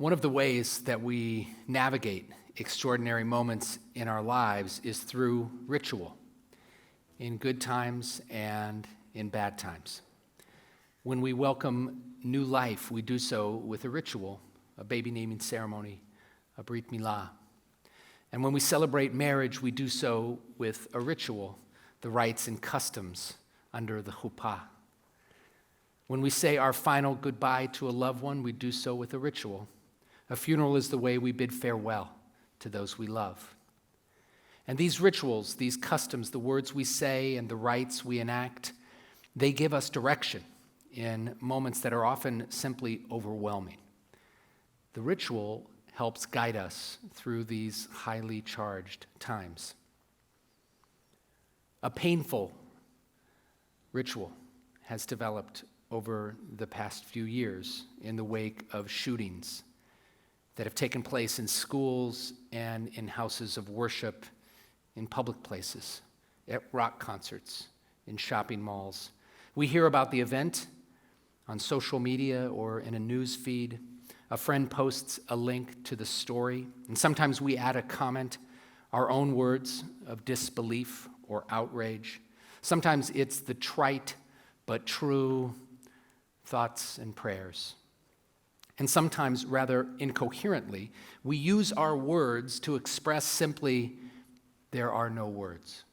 One of the ways that we navigate extraordinary moments in our lives is through ritual, in good times and in bad times. When we welcome new life, we do so with a ritual, a baby naming ceremony, a brit milah. And when we celebrate marriage, we do so with a ritual, the rites and customs under the chuppah. When we say our final goodbye to a loved one, we do so with a ritual. A funeral is the way we bid farewell to those we love. And these rituals, these customs, the words we say and the rites we enact, they give us direction in moments that are often simply overwhelming. The ritual helps guide us through these highly charged times. A painful ritual has developed over the past few years in the wake of shootings that have taken place in schools and in houses of worship, in public places, at rock concerts, in shopping malls. We hear about the event on social media or in a news feed. A friend posts a link to the story, and sometimes we add a comment, our own words of disbelief or outrage. Sometimes it's the trite but true thoughts and prayers. And sometimes, rather incoherently, we use our words to express simply, there are no words.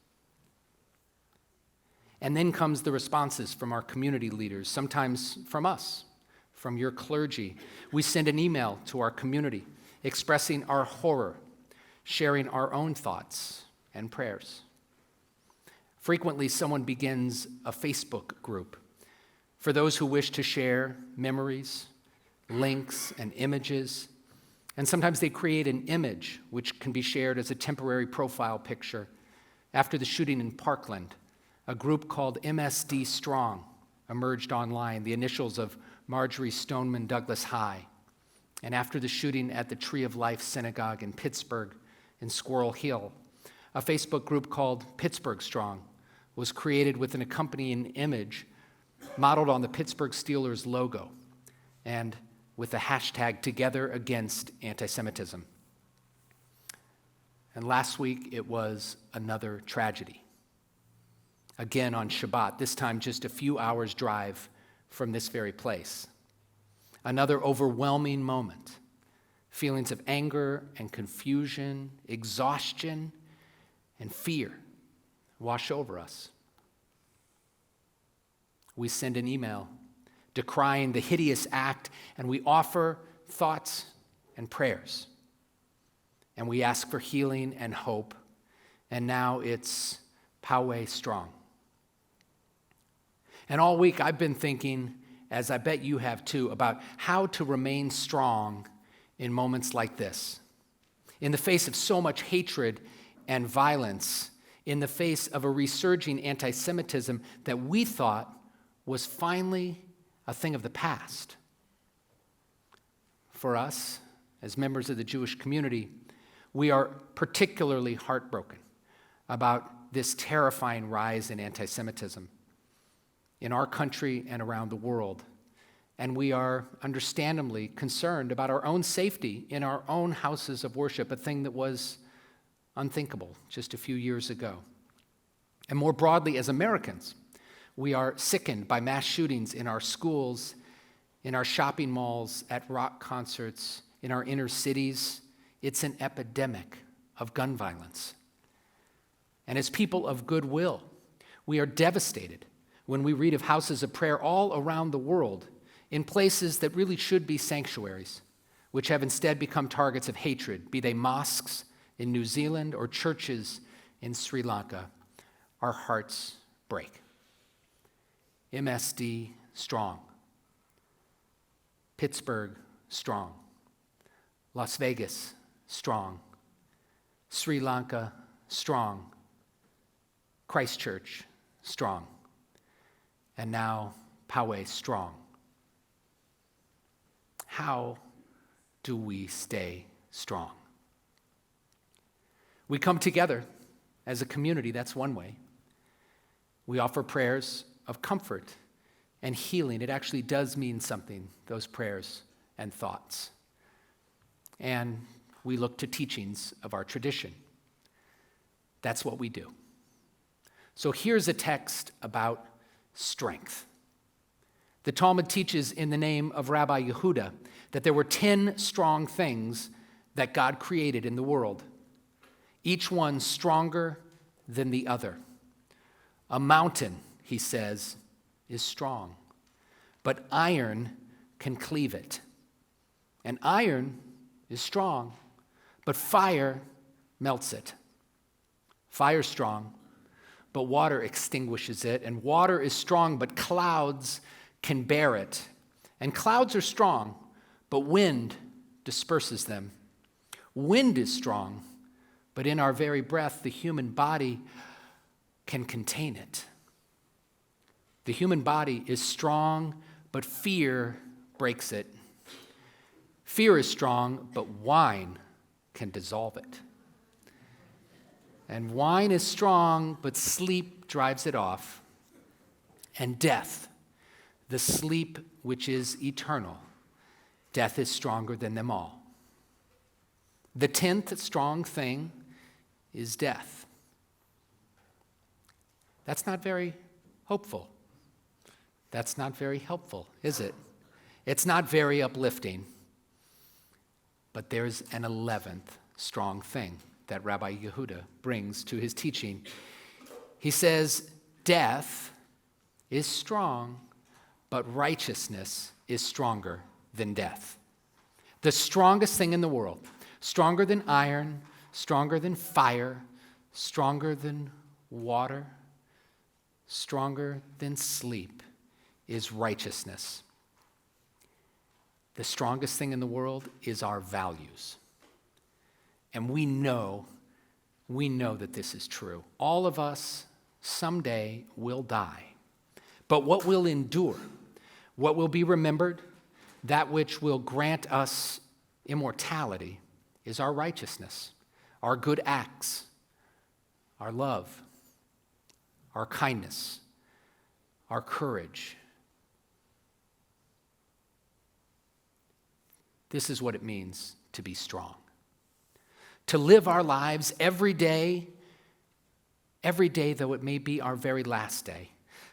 And then comes the responses from our community leaders, sometimes from us, from your clergy. We send an email to our community expressing our horror, sharing our own thoughts and prayers. Frequently, someone begins a Facebook group for those who wish to share memories, links, and images. And sometimes they create an image which can be shared as a temporary profile picture. After the shooting in Parkland, a group called MSD Strong emerged online, the initials of Marjorie Stoneman Douglas High. And after the shooting at the Tree of Life Synagogue in Pittsburgh, in Squirrel Hill, a Facebook group called Pittsburgh Strong was created with an accompanying image modeled on the Pittsburgh Steelers logo and with the hashtag Together Against Anti-Semitism. And last week it was another tragedy. Again on Shabbat, this time just a few hours' drive from this very place. Another overwhelming moment. Feelings of anger and confusion, exhaustion, and fear wash over us. We send an email decrying the hideous act, and we offer thoughts and prayers. And we ask for healing and hope, and now it's Poway strong. And all week I've been thinking, as I bet you have too, about how to remain strong in moments like this. In the face of so much hatred and violence, in the face of a resurging anti-Semitism that we thought was finally a thing of the past. For us, as members of the Jewish community, we are particularly heartbroken about this terrifying rise in anti-Semitism in our country and around the world. And we are understandably concerned about our own safety in our own houses of worship, a thing that was unthinkable just a few years ago. And more broadly, as Americans, we are sickened by mass shootings in our schools, in our shopping malls, at rock concerts, in our inner cities. It's an epidemic of gun violence. And as people of goodwill, we are devastated when we read of houses of prayer all around the world in places that really should be sanctuaries, which have instead become targets of hatred, be they mosques in New Zealand or churches in Sri Lanka. Our hearts break. MSD strong. Pittsburgh strong. Las Vegas strong. Sri Lanka strong. Christchurch strong. And now Poway strong. How do we stay strong? We come together as a community, that's one way. We offer prayers of comfort and healing. It actually does mean something, those prayers and thoughts. and we look to teachings of our tradition. That's what we do. So here's a text about strength. The Talmud teaches in the name of Rabbi Yehuda that there were 10 strong things that God created in the world, each one stronger than the other. A mountain, he says, is strong, but iron can cleave it. And iron is strong, but fire melts it. Fire's strong, but water extinguishes it. And water is strong, but clouds can bear it. And clouds are strong, but wind disperses them. Wind is strong, but in our very breath, the human body can contain it. The human body is strong, but fear breaks it. Fear is strong, but wine can dissolve it. And wine is strong, but sleep drives it off. And death, the sleep which is eternal, death is stronger than them all. The 10th strong thing is death. That's not very hopeful. That's not very helpful, is it? It's not very uplifting. But there's an 11th strong thing that Rabbi Yehuda brings to his teaching. He says, death is strong, but righteousness is stronger than death. The strongest thing in the world, stronger than iron, stronger than fire, stronger than water, stronger than sleep, is righteousness. The strongest thing in the world is our values. And we know that this is true. All of us someday will die. But what will endure, what will be remembered, that which will grant us immortality is our righteousness, our good acts, our love, our kindness, our courage. This is what it means to be strong. To live our lives every day though it may be our very last day.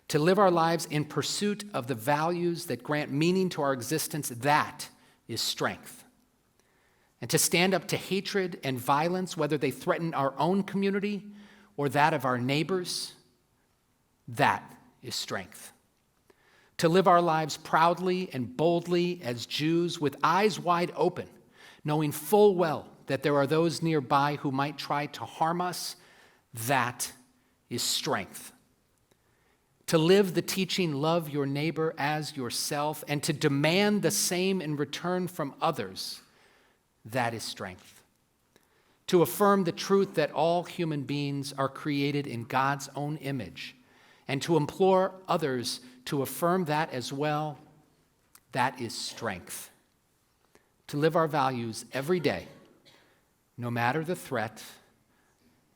To live our lives in pursuit of the values that grant meaning to our existence, that is strength. And to stand up to hatred and violence, whether they threaten our own community or that of our neighbors, that is strength. To live our lives proudly and boldly as Jews with eyes wide open, knowing full well that there are those nearby who might try to harm us, that is strength. To live the teaching, love your neighbor as yourself, and to demand the same in return from others, that is strength. To affirm the truth that all human beings are created in God's own image, and to implore others to affirm that as well, that is strength. To live our values every day, no matter the threat,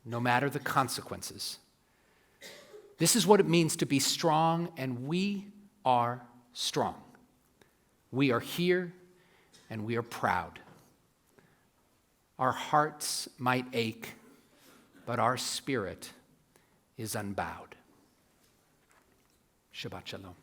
no matter the consequences. This is what it means to be strong, and we are strong. We are here, and we are proud. Our hearts might ache, but our spirit is unbowed. Shabbat shalom.